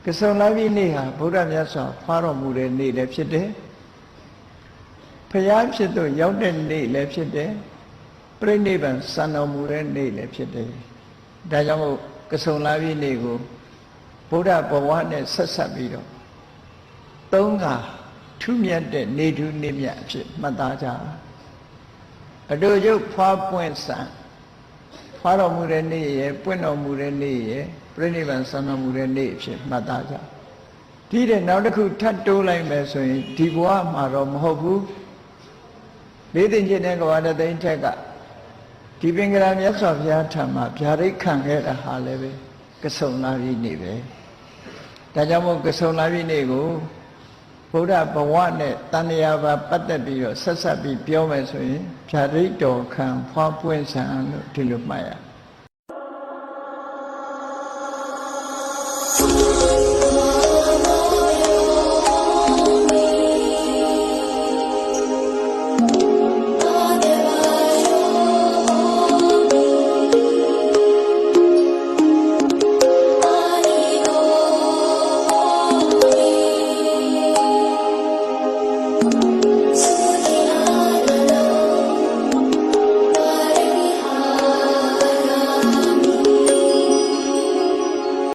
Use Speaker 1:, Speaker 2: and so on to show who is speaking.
Speaker 1: ကဆုံလာပြီနေ့ဟာဗုဒ္ဓမြတ်စွာဖွားတော်မူတဲ့နေ့လည်းဖြစ်တယ်ဖရာဖြစ်သူရောက်တဲ့နေ့လည်းဖြစ်တယ်ပြိဋိဘံစံတော်မူတဲ့နေ့လည်းဖြစ်တယ်ဒါကြောင့်မို့ကဆုံလာပြီနေ့ကိုဗုဒ္ဓဘဝနဲ့ဆက်ဆက်ပြီးတော့သုံးခါထူးမြတ်တဲ့နေထူးနေ့မြတ်အဖြစ်မှတ်သားကြအတူတူဖွားပွင့်စံဖွားတော်မူတဲ့နေ့ရယ်ပွင့်တော်မူတဲ့နေ့ရယ်ပြိဋိဘံစံတော်မူတဲ့နေ့အဖြစ်မှတ်သားကြဒီတဲ့နောက်တစ်ခုထပ်တိုးလိုက်မယ်ဆိုရင်ဒီဘဝမှာတော့မဟုတ်ဘူးလေးသိင်ကျင့်တဲ့ကဘာတသိန်းထက်ကဒီပင်ကရာမြတ်စွာဘုရားထံမှာဗျာဒိတ်ခံခဲ့တာဟာလည်းပဲကဆုံလာပြီနေ့ပဲဒါကြောင့်မို့ကဆုံလာပြီနေ့ကိုဗုဒ္ဓဘဝနဲ့တန်လျာပါပတ်သက်ပြီးတော့ဆက်ဆက်ပြီးပြောမယ်ဆိုရင်ဗျာဒိတ်တော်ခံဖွားပွင့်ဆံလို့ဒီလိုမှတ်ရ